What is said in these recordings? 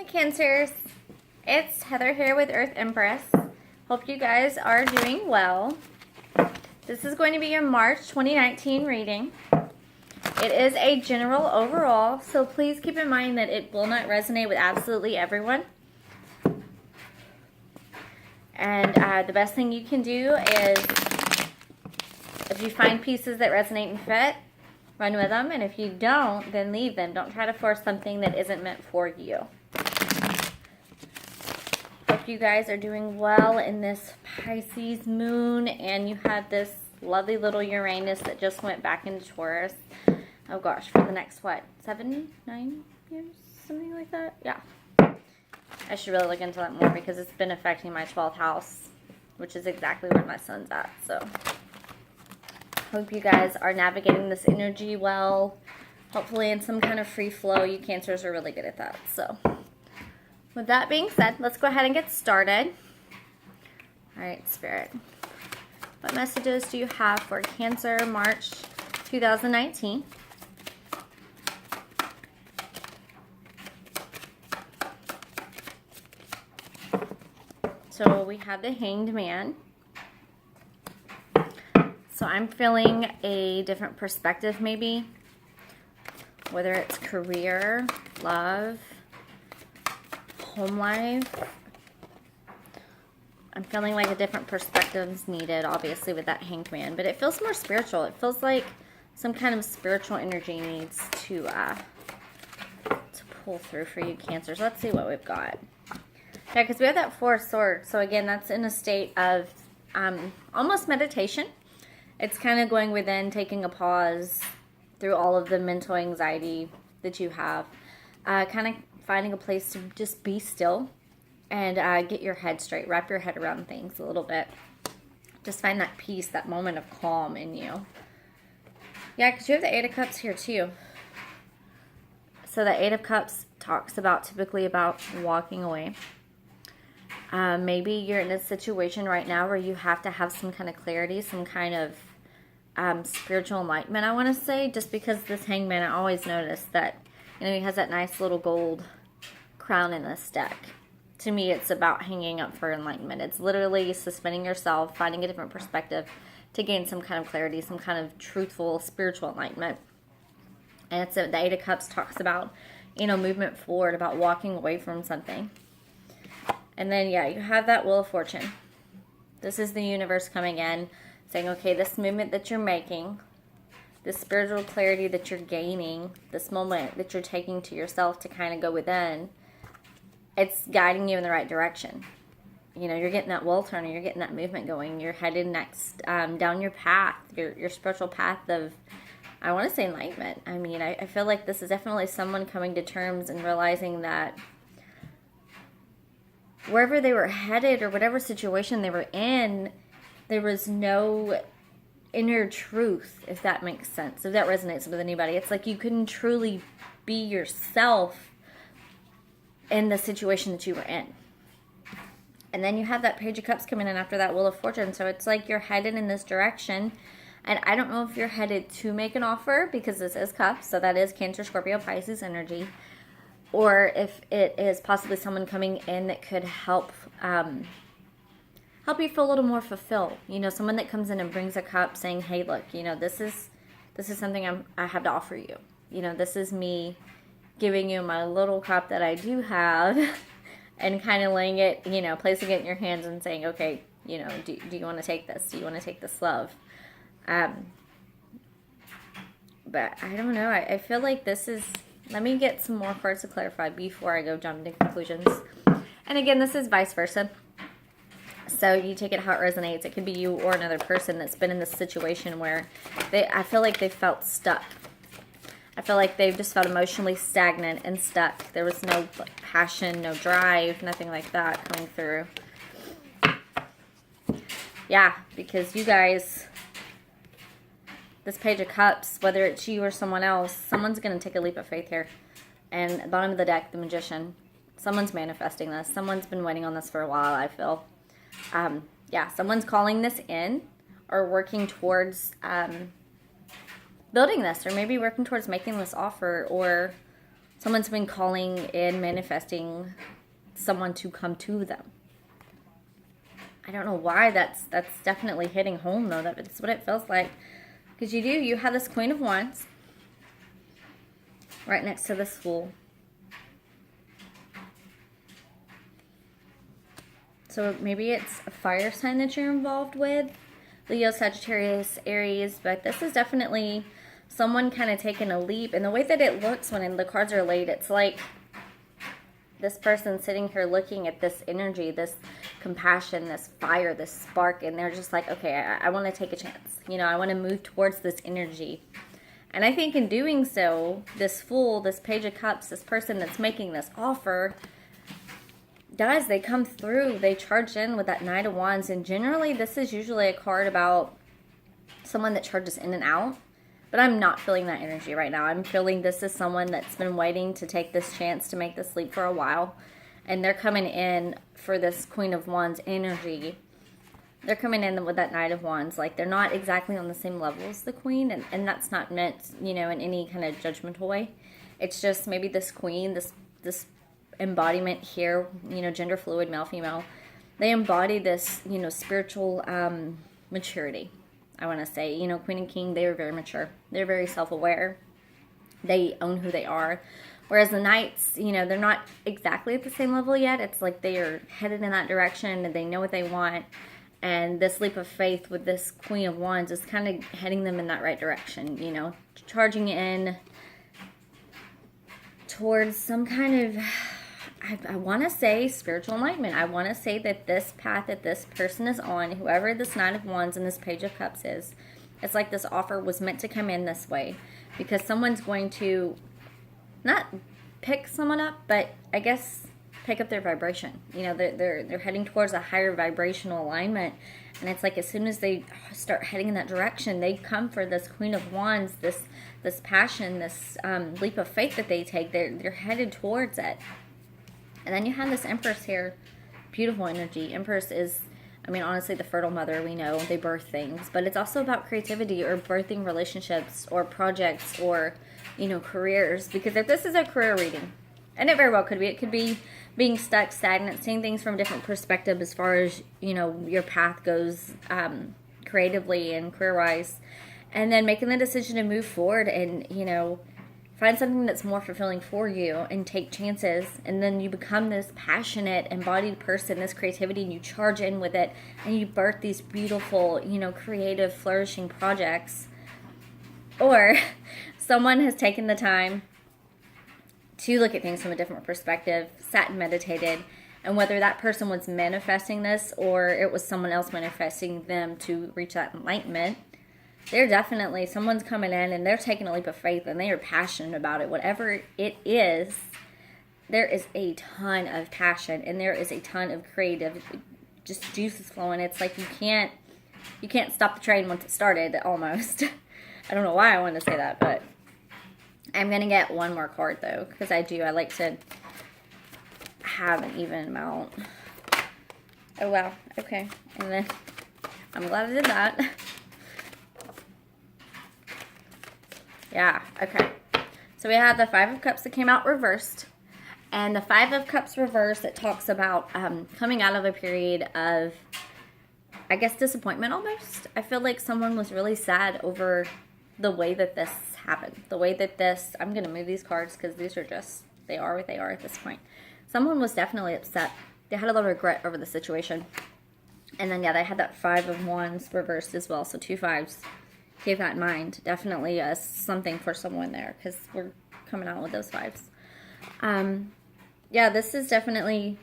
Cancers, it's Heather here with Earth Empress. Hope you guys are doing well. This is going to be your March 2019 reading. It is a general overall, so please keep in mind that it will not resonate with absolutely everyone. And the best thing you can do is, if you find pieces that resonate and fit, run with them. And if you don't, then leave them. Don't try to force something that isn't meant for you. Hope you guys are doing well in this Pisces moon. And you have this lovely little Uranus that just went back into Taurus. Oh gosh, for the next, what, 7, 9 years? Something like that? Yeah. I should really look into that more because it's been affecting my 12th house, which is exactly where my son's at. So hope you guys are navigating this energy well. Hopefully in some kind of free flow. You Cancers are really good at that. So with that being said, let's go ahead and get started. All right, Spirit. What messages do you have for Cancer March 2019? So we have the Hanged Man. So I'm feeling a different perspective maybe, whether it's career, love, home life. I'm feeling like a different perspective is needed, obviously, with that Hanged Man, but it feels more spiritual. It feels like some kind of spiritual energy needs to pull through for you Cancers. Let's see what we've got. Yeah, because we have that Four of Swords. So again, that's in a state of almost meditation. It's kind of going within, taking a pause through all of the mental anxiety that you have. Kind of finding a place to just be still and get your head straight. Wrap your head around things a little bit. Just find that peace, that moment of calm in you. Yeah, because you have the Eight of Cups here too. So the Eight of Cups talks about typically about walking away. Maybe you're in a situation right now where you have to have some kind of clarity, some kind of spiritual enlightenment, I want to say, just because this Hanged Man, I always notice that, you know, he has that nice little gold crown in this deck. To me, it's about hanging up for enlightenment. It's literally suspending yourself, finding a different perspective to gain some kind of clarity, some kind of truthful spiritual enlightenment. And it's the Eight of Cups talks about, you know, movement forward, about walking away from something. And then, yeah, you have that Wheel of Fortune. This is the universe coming in, saying, okay, this movement that you're making, this spiritual clarity that you're gaining, this moment that you're taking to yourself to kind of go within, it's guiding you in the right direction. You know, you're getting that wheel turn, you're getting that movement going. You're headed next down your path, your spiritual path of, I want to say, enlightenment. I mean, I feel like this is definitely someone coming to terms and realizing that wherever they were headed or whatever situation they were in, there was no inner truth, if that makes sense, if that resonates with anybody. It's like you couldn't truly be yourself in the situation that you were in. And then you have that Page of Cups coming in after that Wheel of Fortune. So it's like you're headed in this direction. And I don't know if you're headed to make an offer, because this is Cups, so that is Cancer, Scorpio, Pisces energy. Or if it is possibly someone coming in that could help you feel a little more fulfilled. You know, someone that comes in and brings a cup saying, hey, look, you know, this is something I have to offer you. You know, this is me giving you my little cup that I do have and kind of laying it, you know, placing it in your hands and saying, okay, you know, do you want to take this? Do you want to take this love? But I don't know. I feel like this is... Let me get some more cards to clarify before I go jump into conclusions. And again, this is vice versa. So you take it how it resonates. It could be you or another person that's been in this situation where I feel like they felt stuck. I feel like they've just felt emotionally stagnant and stuck. There was no passion, no drive, nothing like that coming through. Yeah, because you guys... This Page of Cups, whether it's you or someone else, someone's going to take a leap of faith here. And at the bottom of the deck, the Magician. Someone's manifesting this. Someone's been waiting on this for a while, I feel. Yeah, someone's calling this in or working towards building this, or maybe working towards making this offer, or Someone's been calling in, manifesting someone to come to them. I don't know why that's definitely hitting home, though. That's what it feels like. Because you have this Queen of Wands right next to this Fool. So maybe it's a fire sign that you're involved with. Leo, Sagittarius, Aries. But this is definitely someone kind of taking a leap. And the way that it looks when the cards are laid, it's like this person sitting here looking at this energy, this compassion, this fire, this spark. And they're just like, okay, I want to take a chance. You know, I want to move towards this energy. And I think in doing so, this Fool, this Page of Cups, this person that's making this offer, guys, they come through, they charge in with that Knight of Wands, and generally this is usually a card about someone that charges in and out, but I'm not feeling that energy right now. I'm feeling this is someone that's been waiting to take this chance to make this leap for a while, and they're coming in for this Queen of Wands energy. They're coming in with that Knight of Wands, like they're not exactly on the same level as the Queen, and that's not meant, you know, in any kind of judgmental way. It's just maybe this Queen, this embodiment here, you know, gender fluid, male, female, they embody this, you know, spiritual maturity, I want to say. You know, Queen and King, they are very mature. They're very self-aware. They own who they are. Whereas the Knights, you know, they're not exactly at the same level yet. It's like they are headed in that direction and they know what they want. And this leap of faith with this Queen of Wands is kind of heading them in that right direction, you know, charging in towards some kind of, I want to say spiritual enlightenment. I want to say that this path that this person is on, whoever this Knight of Wands and this Page of Cups is, it's like this offer was meant to come in this way. Because someone's going to not pick someone up, but I guess pick up their vibration. You know, they're heading towards a higher vibrational alignment. And it's like as soon as they start heading in that direction, they come for this Queen of Wands, this passion, this leap of faith that they take. They're headed towards it. And then you have this Empress here. Beautiful energy. Empress is, I mean, honestly, the fertile mother. We know they birth things. But it's also about creativity or birthing relationships or projects or, you know, careers. Because if this is a career reading, and it very well could be. It could be being stuck, stagnant, seeing things from a different perspective as far as, you know, your path goes creatively and career-wise. And then making the decision to move forward and, you know, find something that's more fulfilling for you and take chances. And then you become this passionate, embodied person, this creativity, and you charge in with it. And you birth these beautiful, you know, creative, flourishing projects. Or someone has taken the time to look at things from a different perspective, sat and meditated. And whether that person was manifesting this or it was someone else manifesting them to reach that enlightenment, they're definitely, someone's coming in and they're taking a leap of faith and they are passionate about it. Whatever it is, there is a ton of passion and there is a ton of creative, just juices flowing. It's like you can't stop the train once it started, almost. I don't know why I wanted to say that, but I'm going to get one more card, though, because I like to have an even amount. Oh, wow. Okay. And then I'm glad I did that. Yeah, okay. So we have the Five of Cups that came out reversed. And the Five of Cups reversed, it talks about coming out of a period of, I guess, disappointment almost. I feel like someone was really sad over the way that this happened. The way that this, I'm going to move these cards because these are just, they are what they are at this point. Someone was definitely upset. They had a lot of regret over the situation. And then, yeah, they had that Five of Wands reversed as well. So 2 fives. Keep that in mind. Definitely something for someone there because we're coming out with those fives. Yeah, this is definitely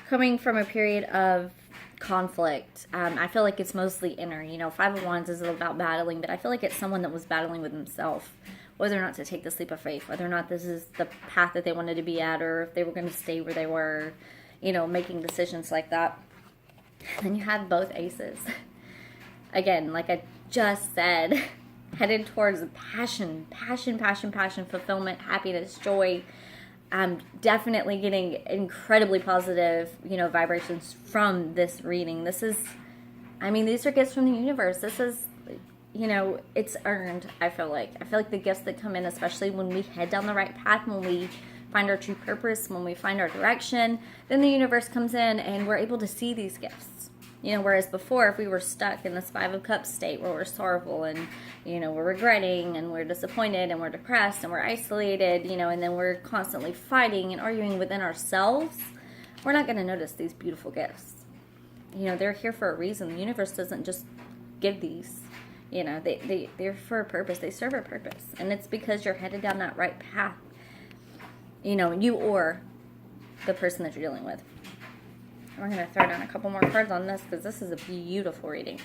coming from a period of conflict. I feel like it's mostly inner. You know, Five of Wands is about battling, but I feel like it's someone that was battling with himself, whether or not to take this leap of faith, whether or not this is the path that they wanted to be at, or if they were going to stay where they were, you know, making decisions like that. Then you have both aces. Again, like I just said, headed towards passion, fulfillment, happiness, joy. Definitely getting incredibly positive, you know, vibrations from this reading. This is, I mean, these are gifts from the universe. This is you know, it's earned, I feel like. I feel like the gifts that come in, especially when we head down the right path, when we find our true purpose, when we find our direction, then the universe comes in and we're able to see these gifts. You know, whereas before, if we were stuck in this Five of Cups state where we're sorrowful and, you know, we're regretting and we're disappointed and we're depressed and we're isolated, you know, and then we're constantly fighting and arguing within ourselves, we're not going to notice these beautiful gifts. You know, they're here for a reason. The universe doesn't just give these. You know, they're for a purpose. They serve a purpose. And it's because you're headed down that right path. You know, you or the person that you're dealing with. We're going to throw down a couple more cards on this because this is a beautiful reading.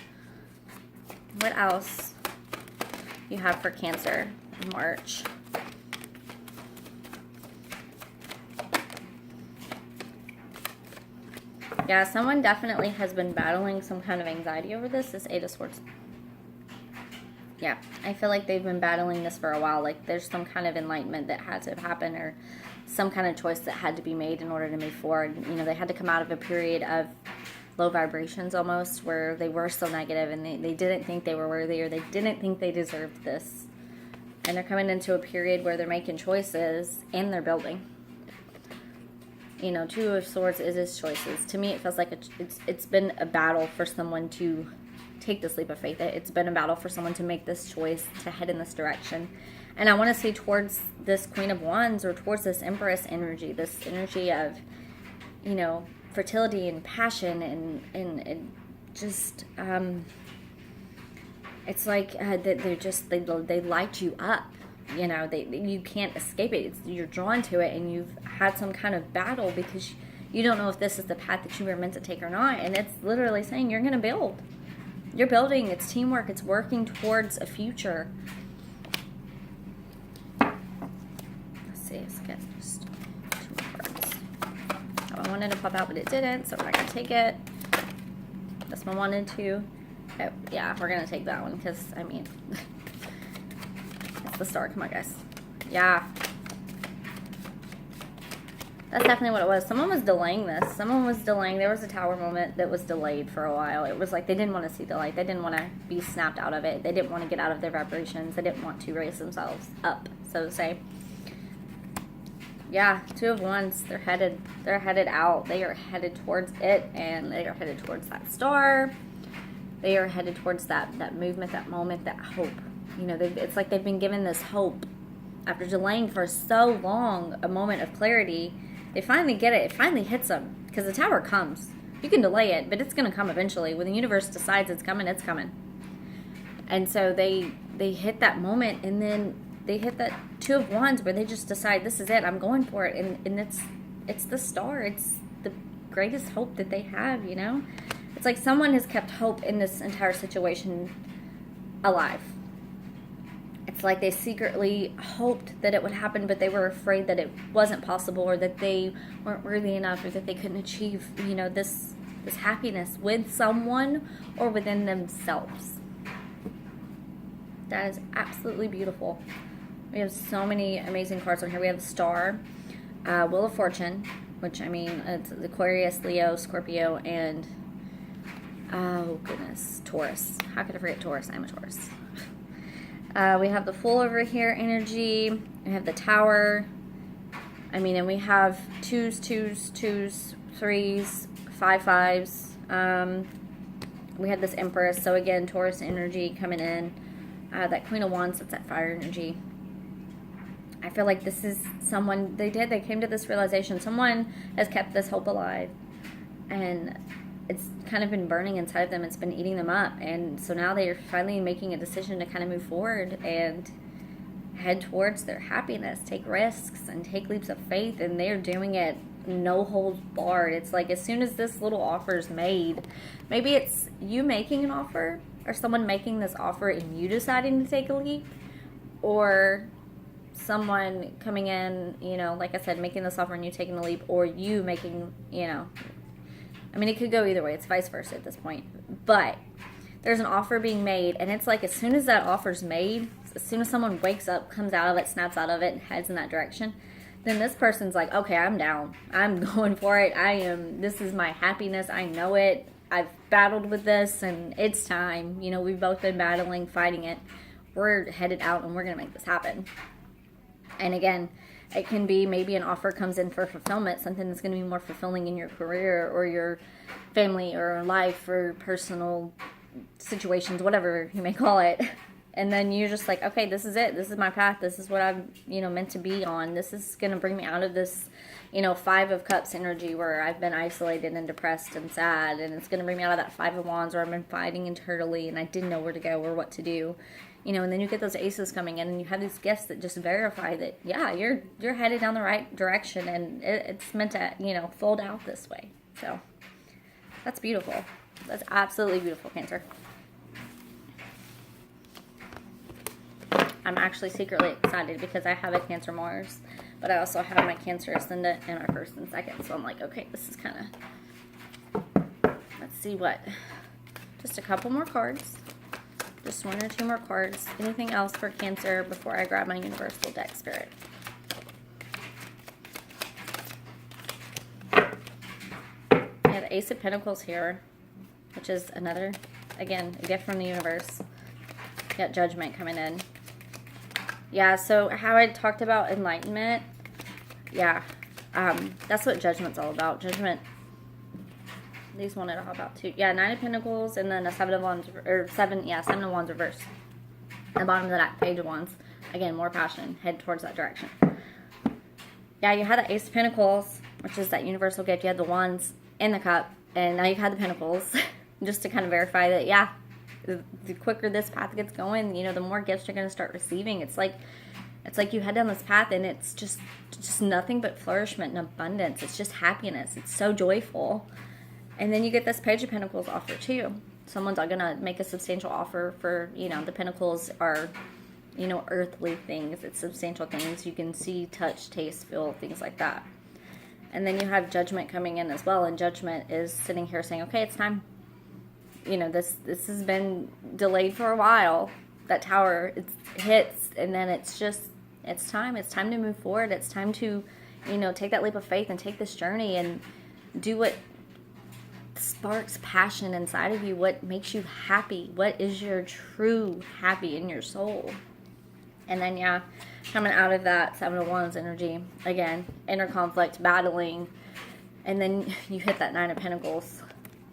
What else you have for Cancer in March? Yeah, someone definitely has been battling some kind of anxiety over this. This Eight of Swords. Yeah, I feel like they've been battling this for a while. Like there's some kind of enlightenment that had to happen or some kind of choice that had to be made in order to move forward. You know, they had to come out of a period of low vibrations almost where they were so negative and they didn't think they were worthy or they didn't think they deserved this. And they're coming into a period where they're making choices and they're building. You know, Two of Swords is his choices. To me, it feels like it's been a battle for someone to take this leap of faith. It's been a battle for someone to make this choice to head in this direction. And I want to say towards this Queen of Wands or towards this Empress energy, this energy of, you know, fertility and passion and just, it's like they light you up. You know, you can't escape it. You're drawn to it and you've had some kind of battle because you don't know if this is the path that you were meant to take or not. And it's literally saying you're going to build. You're building. It's teamwork. It's working towards a future. Let's see. Let's get just 2 more cards. Oh, I wanted to pop out, but it didn't, so we're not going to take it. This one wanted to. Oh, yeah, we're going to take that one because, I mean, it's the Star. Come on, guys. Yeah. That's definitely what it was. Someone was delaying this. Someone was delaying. There was a Tower moment that was delayed for a while. It was like they didn't want to see the light. They didn't want to be snapped out of it. They didn't want to get out of their vibrations. They didn't want to raise themselves up, so to say. Yeah, Two of Wands. They're headed out. They are headed towards it, and they are headed towards that star. They are headed towards that movement, that moment, that hope. You know, it's like they've been given this hope after delaying for so long a moment of clarity. They finally get it. It finally hits them because the Tower comes. You can delay it, but it's going to come eventually. When the universe decides it's coming, it's coming. And so they hit that moment, and then they hit that Two of Wands where they just decide, this is it. I'm going for it. And it's the star. It's the greatest hope that they have, you know? It's like someone has kept hope in this entire situation alive. It's like they secretly hoped that it would happen, but they were afraid that it wasn't possible or that they weren't worthy enough or that they couldn't achieve, you know, this happiness with someone or within themselves. That is absolutely beautiful. We have so many amazing cards on here. We have the Star, Wheel of Fortune, which, I mean, it's Aquarius, Leo, Scorpio, and, oh, goodness, Taurus. How could I forget Taurus? I'm a Taurus. We have the Fool over here, energy. We have the Tower. I mean, and we have twos, threes, fives. We have this Empress. So again, Taurus energy coming in. That Queen of Wands, that's that fire energy. I feel like this is someone, they came to this realization. Someone has kept this hope alive. And it's kind of been burning inside of them. It's been eating them up. And so now they're finally making a decision to kind of move forward and head towards their happiness, take risks and take leaps of faith. And they're doing it no holds barred. It's like as soon as this little offer is made, maybe it's you making an offer or someone making this offer and you deciding to take a leap, or someone coming in, you know, like I said, making this offer and you taking a leap, or you making, you know, I mean, it could go either way. It's vice versa at this point. But there's an offer being made, and it's like as soon as that offer's made, as soon as someone wakes up, comes out of it, snaps out of it, and heads in that direction, then this person's like, okay, I'm down. I'm going for it. This is my happiness. I know it. I've battled with this, and it's time. You know, we've both been battling, fighting it. We're headed out, and we're going to make this happen. And again, it can be maybe an offer comes in for fulfillment, something that's going to be more fulfilling in your career or your family or life or personal situations, whatever you may call it. And then you're just like, okay, this is it. This is my path. This is what I'm, you know, meant to be on. This is going to bring me out of this, you know, 5 of Cups energy where I've been isolated and depressed and sad. And it's going to bring me out of that 5 of Wands where I've been fighting internally and I didn't know where to go or what to do. You know, and then you get those aces coming in and you have these gifts that just verify that, yeah, you're headed down the right direction and it's meant to, you know, fold out this way. So that's beautiful. That's absolutely beautiful, Cancer. I'm actually secretly excited because I have a Cancer Mars, but I also have my Cancer Ascendant in my 1st and 2nd. So I'm like, okay, this is kind of, let's see what, just a couple more cards. Just 1 or 2 more cards. Anything else for Cancer before I grab my Universal Deck Spirit? I have the Ace of Pentacles here, which is another, again, a gift from the universe. Got Judgment coming in. Yeah, so how I talked about enlightenment, yeah, that's what Judgment's all about. Judgment, these wanted to hop out too. Yeah, 9 of Pentacles and then a 7 of Wands, or 7 of Wands reversed. At the bottom of that, Page of Wands. Again, more passion, head towards that direction. Yeah, you had the Ace of Pentacles, which is that universal gift. You had the Wands in the Cup, and now you've had the Pentacles, just to kind of verify that, yeah, the quicker this path gets going, you know, the more gifts you're going to start receiving. It's like you head down this path and it's just nothing but flourishment and abundance. It's just happiness. It's so joyful. And then you get this Page of Pentacles offer too. Someone's going to make a substantial offer for, you know, the Pentacles are, you know, earthly things. It's substantial things. You can see, touch, taste, feel, things like that. And then you have Judgment coming in as well. And Judgment is sitting here saying, okay, it's time. You know, this has been delayed for a while. That Tower, it hits, and then it's time. It's time to move forward. It's time to, you know, take that leap of faith and take this journey and do what sparks passion inside of you, what makes you happy, what is your true happy in your soul. And then, yeah, coming out of that 7 of Wands energy, again, inner conflict, battling, and then you hit that 9 of Pentacles.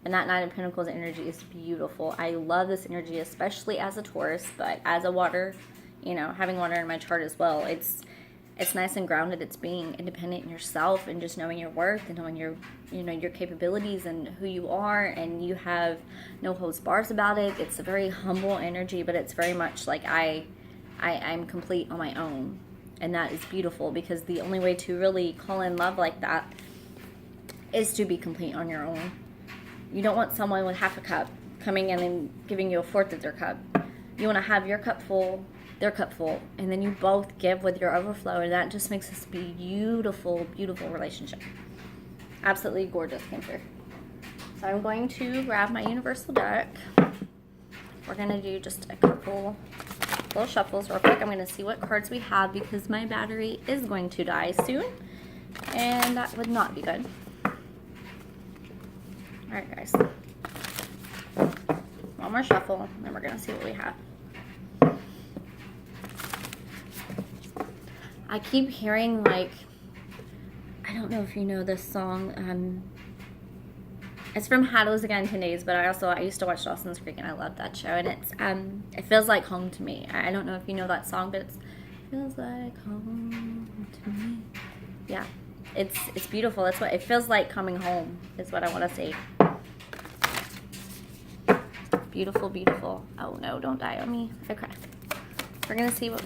And that 9 of Pentacles energy is beautiful. I love this energy, especially as a Taurus, but as a water, you know, having water in my chart as well, it's nice and grounded. It's being independent in yourself and just knowing your worth and knowing your, you know, your capabilities and who you are, and you have no holds bars about it. It's a very humble energy, but it's very much like I'm complete on my own. And that is beautiful, because the only way to really call in love like that is to be complete on your own. You don't want someone with half a cup coming in and giving you a 1/4 of their cup. You want to have your cup full, their cup full, and then you both give with your overflow, and that just makes this beautiful, beautiful relationship. Absolutely gorgeous, Cancer. So I'm going to grab my universal deck. We're going to do just a couple little shuffles real quick. I'm going to see what cards we have because my battery is going to die soon, and that would not be good. Alright, guys. One more shuffle, and then we're going to see what we have. I keep hearing, like, I don't know if you know this song. It's from Hattles Again 10 Days, but I used to watch Dawson's Creek, and I love that show. And it feels like home to me. I don't know if you know that song, but it feels like home to me. Yeah, it's beautiful. That's what it feels like, coming home is what I want to say. Beautiful, beautiful. Oh no, don't die on me. Okay, we're gonna see what